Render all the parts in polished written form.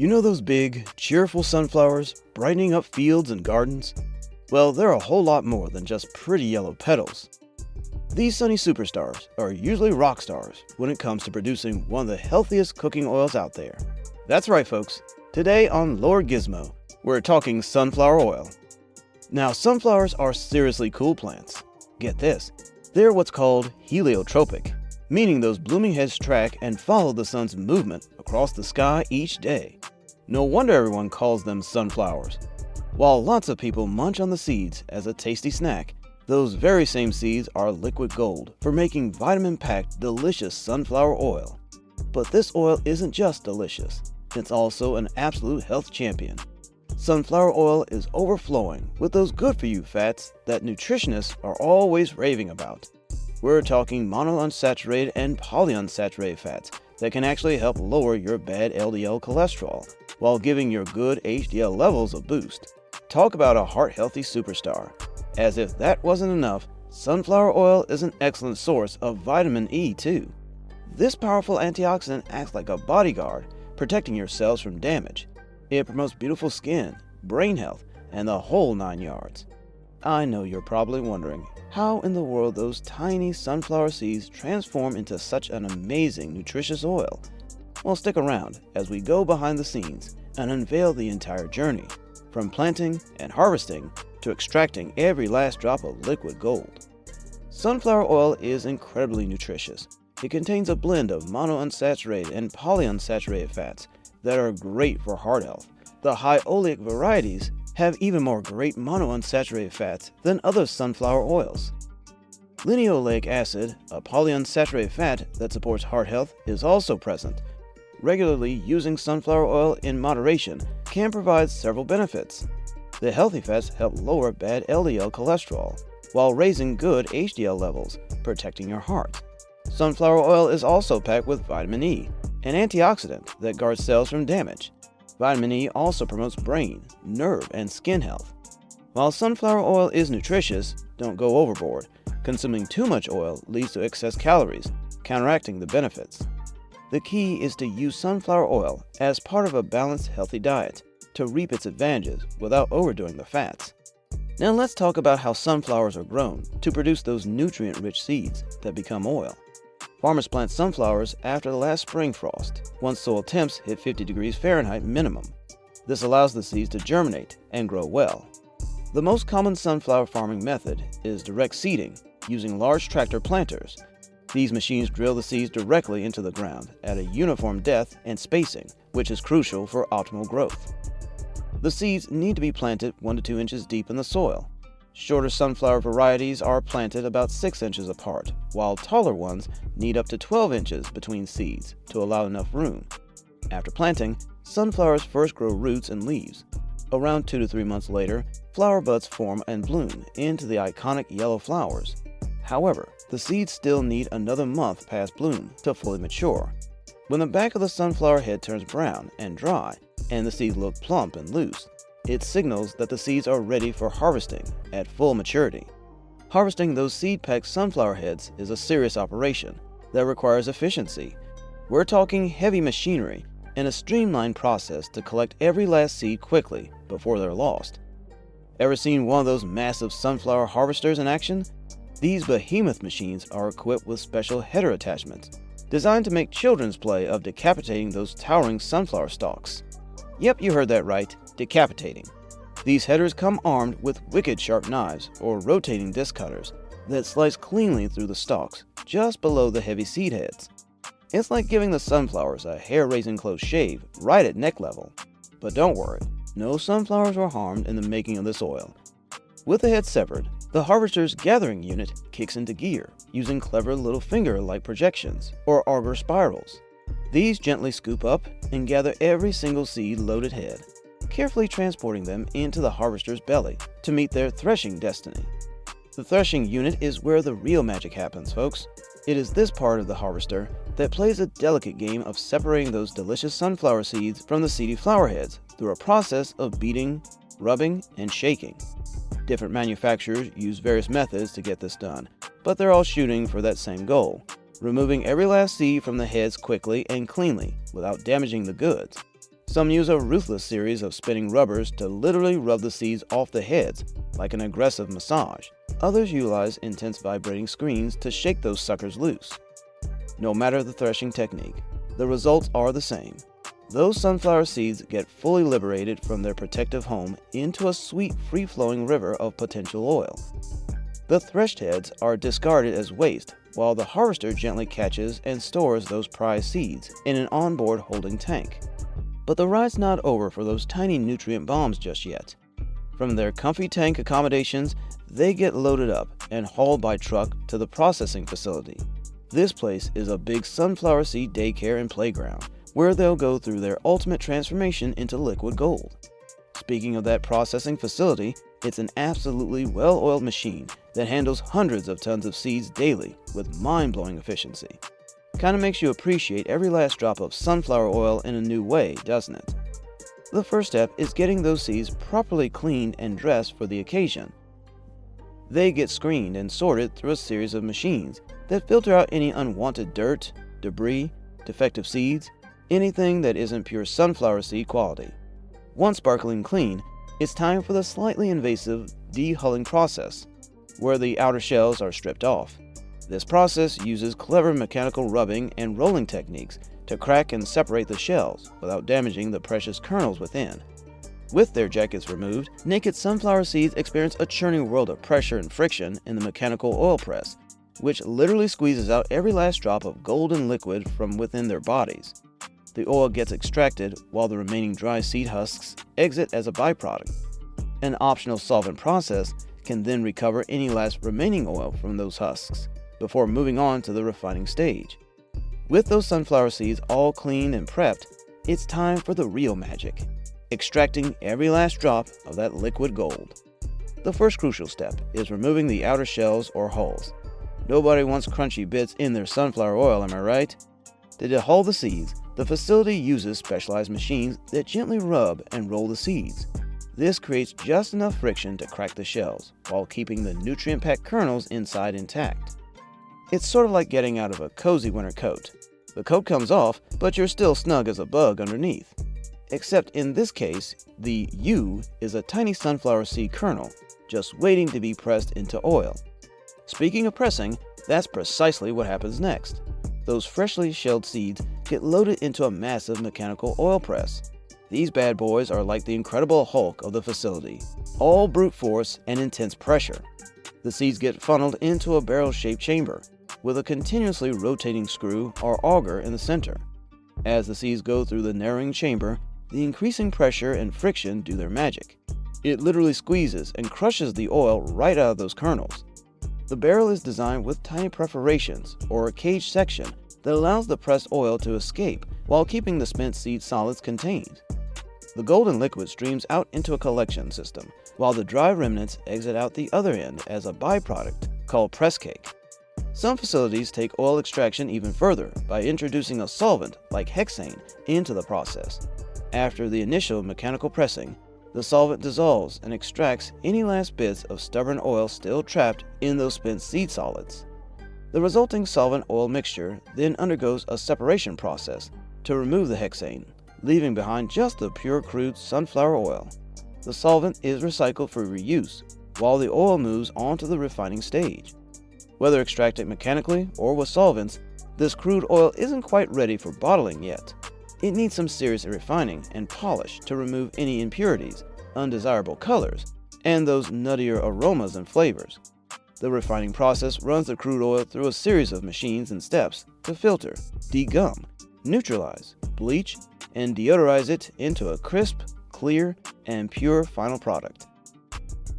You know those big, cheerful sunflowers brightening up fields and gardens? Well, they're a whole lot more than just pretty yellow petals. These sunny superstars are usually rock stars when it comes to producing one of the healthiest cooking oils out there. That's right, folks. Today on Lord Gizmo, we're talking sunflower oil. Now, sunflowers are seriously cool plants. Get this, they're what's called heliotropic, meaning those blooming heads track and follow the sun's movement across the sky each day. No wonder everyone calls them sunflowers. While lots of people munch on the seeds as a tasty snack, those very same seeds are liquid gold for making vitamin-packed, delicious sunflower oil. But this oil isn't just delicious, it's also an absolute health champion. Sunflower oil is overflowing with those good-for-you fats that nutritionists are always raving about. We're talking monounsaturated and polyunsaturated fats that can actually help lower your bad LDL cholesterol while giving your good HDL levels a boost. Talk about a heart-healthy superstar. As if that wasn't enough, sunflower oil is an excellent source of vitamin E too. This powerful antioxidant acts like a bodyguard, protecting your cells from damage. It promotes beautiful skin, brain health, and the whole 9 yards. I know you're probably wondering how in the world those tiny sunflower seeds transform into such an amazing, nutritious oil. Well, stick around as we go behind the scenes and unveil the entire journey, from planting and harvesting to extracting every last drop of liquid gold. Sunflower oil is incredibly nutritious. It contains a blend of monounsaturated and polyunsaturated fats that are great for heart health. The high oleic varieties have even more great monounsaturated fats than other sunflower oils. Linoleic acid, a polyunsaturated fat that supports heart health, is also present. Regularly using sunflower oil in moderation can provide several benefits. The healthy fats help lower bad LDL cholesterol while raising good HDL levels, protecting your heart. Sunflower oil is also packed with vitamin E, an antioxidant that guards cells from damage. Vitamin E also promotes brain, nerve, and skin health. While sunflower oil is nutritious, don't go overboard. Consuming too much oil leads to excess calories, counteracting the benefits. The key is to use sunflower oil as part of a balanced, healthy diet to reap its advantages without overdoing the fats. Now let's talk about how sunflowers are grown to produce those nutrient-rich seeds that become oil. Farmers plant sunflowers after the last spring frost, once soil temps hit 50 degrees Fahrenheit minimum. This allows the seeds to germinate and grow well. The most common sunflower farming method is direct seeding, using large tractor planters. These machines drill the seeds directly into the ground at a uniform depth and spacing, which is crucial for optimal growth. The seeds need to be planted 1 to 2 inches deep in the soil. Shorter sunflower varieties are planted about 6 inches apart, while taller ones need up to 12 inches between seeds to allow enough room. After planting, sunflowers first grow roots and leaves. Around 2 to 3 months later, flower buds form and bloom into the iconic yellow flowers. However, the seeds still need another month past bloom to fully mature. When the back of the sunflower head turns brown and dry, and the seeds look plump and loose, it signals that the seeds are ready for harvesting at full maturity. Harvesting those seed-packed sunflower heads is a serious operation that requires efficiency. We're talking heavy machinery and a streamlined process to collect every last seed quickly before they're lost. Ever seen one of those massive sunflower harvesters in action? These behemoth machines are equipped with special header attachments, designed to make children's play of decapitating those towering sunflower stalks. Yep, you heard that right, decapitating. These headers come armed with wicked sharp knives or rotating disc cutters that slice cleanly through the stalks just below the heavy seed heads. It's like giving the sunflowers a hair-raising close shave right at neck level. But don't worry, no sunflowers were harmed in the making of this oil. With the head severed, the harvester's gathering unit kicks into gear using clever little finger-like projections or auger spirals. These gently scoop up and gather every single seed-loaded head, carefully transporting them into the harvester's belly to meet their threshing destiny. The threshing unit is where the real magic happens, folks. It is this part of the harvester that plays a delicate game of separating those delicious sunflower seeds from the seedy flower heads through a process of beating, rubbing, and shaking. Different manufacturers use various methods to get this done, but they're all shooting for that same goal, removing every last seed from the heads quickly and cleanly without damaging the goods. Some use a ruthless series of spinning rubbers to literally rub the seeds off the heads, like an aggressive massage. Others utilize intense vibrating screens to shake those suckers loose. No matter the threshing technique, the results are the same. Those sunflower seeds get fully liberated from their protective home into a sweet, free-flowing river of potential oil. The threshed heads are discarded as waste, while the harvester gently catches and stores those prized seeds in an onboard holding tank. But the ride's not over for those tiny nutrient bombs just yet. From their comfy tank accommodations, they get loaded up and hauled by truck to the processing facility. This place is a big sunflower seed daycare and playground, where they'll go through their ultimate transformation into liquid gold. Speaking of that processing facility, it's an absolutely well-oiled machine that handles hundreds of tons of seeds daily with mind-blowing efficiency. Kinda makes you appreciate every last drop of sunflower oil in a new way, doesn't it? The first step is getting those seeds properly cleaned and dressed for the occasion. They get screened and sorted through a series of machines that filter out any unwanted dirt, debris, defective seeds, anything that isn't pure sunflower seed quality. Once sparkling clean, it's time for the slightly invasive de-hulling process, where the outer shells are stripped off. This process uses clever mechanical rubbing and rolling techniques to crack and separate the shells without damaging the precious kernels within. With their jackets removed, naked sunflower seeds experience a churning world of pressure and friction in the mechanical oil press, which literally squeezes out every last drop of golden liquid from within their bodies. The oil gets extracted while the remaining dry seed husks exit as a byproduct. An optional solvent process can then recover any last remaining oil from those husks before moving on to the refining stage. With those sunflower seeds all cleaned and prepped, it's time for the real magic, extracting every last drop of that liquid gold. The first crucial step is removing the outer shells or hulls. Nobody wants crunchy bits in their sunflower oil, am I right? To dehull the seeds, the facility uses specialized machines that gently rub and roll the seeds. This creates just enough friction to crack the shells, while keeping the nutrient-packed kernels inside intact. It's sort of like getting out of a cozy winter coat. The coat comes off, but you're still snug as a bug underneath. Except in this case, the U is a tiny sunflower seed kernel, just waiting to be pressed into oil. Speaking of pressing, that's precisely what happens next. Those freshly shelled seeds get loaded into a massive mechanical oil press. These bad boys are like the Incredible Hulk of the facility, all brute force and intense pressure. The seeds get funneled into a barrel-shaped chamber, with a continuously rotating screw or auger in the center. As the seeds go through the narrowing chamber, the increasing pressure and friction do their magic. It literally squeezes and crushes the oil right out of those kernels. The barrel is designed with tiny perforations, or a cage section, that allows the pressed oil to escape while keeping the spent seed solids contained. The golden liquid streams out into a collection system, while the dry remnants exit out the other end as a byproduct called press cake. Some facilities take oil extraction even further by introducing a solvent like hexane into the process. After the initial mechanical pressing, the solvent dissolves and extracts any last bits of stubborn oil still trapped in those spent seed solids. The resulting solvent oil mixture then undergoes a separation process to remove the hexane, leaving behind just the pure crude sunflower oil. The solvent is recycled for reuse, while the oil moves on to the refining stage. Whether extracted mechanically or with solvents, this crude oil isn't quite ready for bottling yet. It needs some serious refining and polish to remove any impurities, undesirable colors, and those nuttier aromas and flavors. The refining process runs the crude oil through a series of machines and steps to filter, degum, neutralize, bleach, and deodorize it into a crisp, clear, and pure final product.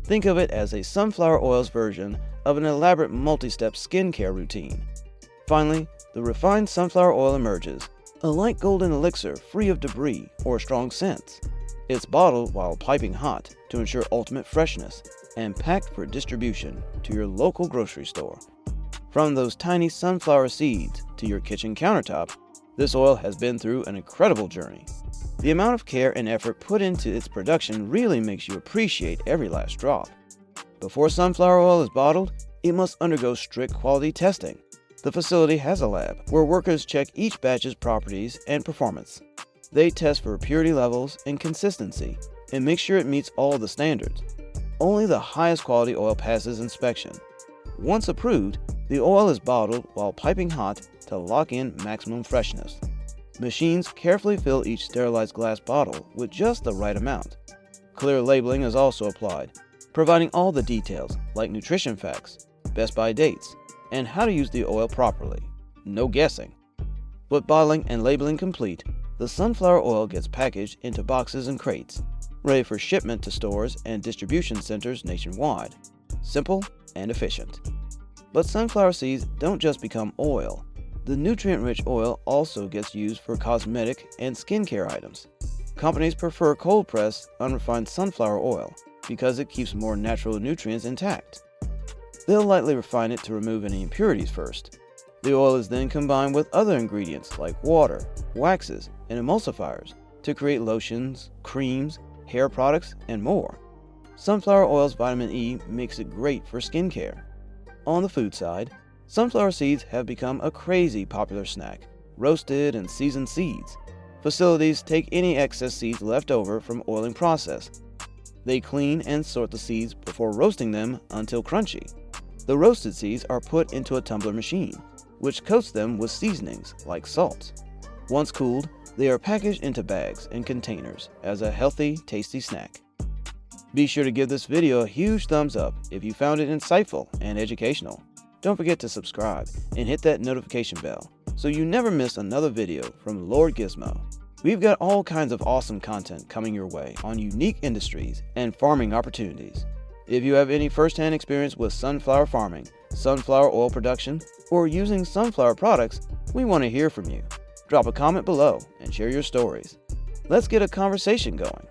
Think of it as a sunflower oil's version of an elaborate multi-step skincare routine. Finally, the refined sunflower oil emerges, a light golden elixir free of debris or strong scents. It's bottled while piping hot to ensure ultimate freshness and packed for distribution to your local grocery store. From those tiny sunflower seeds to your kitchen countertop, this oil has been through an incredible journey. The amount of care and effort put into its production really makes you appreciate every last drop. Before sunflower oil is bottled, it must undergo strict quality testing. The facility has a lab where workers check each batch's properties and performance. They test for purity levels and consistency and make sure it meets all the standards. Only the highest quality oil passes inspection. Once approved, the oil is bottled while piping hot to lock in maximum freshness. Machines carefully fill each sterilized glass bottle with just the right amount. Clear labeling is also applied, providing all the details like nutrition facts, best buy dates, and how to use the oil properly. No guessing. With bottling and labeling complete, the sunflower oil gets packaged into boxes and crates, ready for shipment to stores and distribution centers nationwide. Simple and efficient. But sunflower seeds don't just become oil. The nutrient-rich oil also gets used for cosmetic and skincare items. Companies prefer cold-pressed, unrefined sunflower oil because it keeps more natural nutrients intact. They'll lightly refine it to remove any impurities first. The oil is then combined with other ingredients like water, waxes, and emulsifiers to create lotions, creams, hair products, and more. Sunflower oil's vitamin E makes it great for skincare. On the food side, sunflower seeds have become a crazy popular snack, roasted and seasoned seeds. Facilities take any excess seeds left over from oiling process. They clean and sort the seeds before roasting them until crunchy. The roasted seeds are put into a tumbler machine, which coats them with seasonings like salt. Once cooled, they are packaged into bags and containers as a healthy, tasty snack. Be sure to give this video a huge thumbs up if you found it insightful and educational. Don't forget to subscribe and hit that notification bell so you never miss another video from Lord Gizmo. We've got all kinds of awesome content coming your way on unique industries and farming opportunities. If you have any first-hand experience with sunflower farming, sunflower oil production, or using sunflower products, we want to hear from you. Drop a comment below and share your stories. Let's get a conversation going.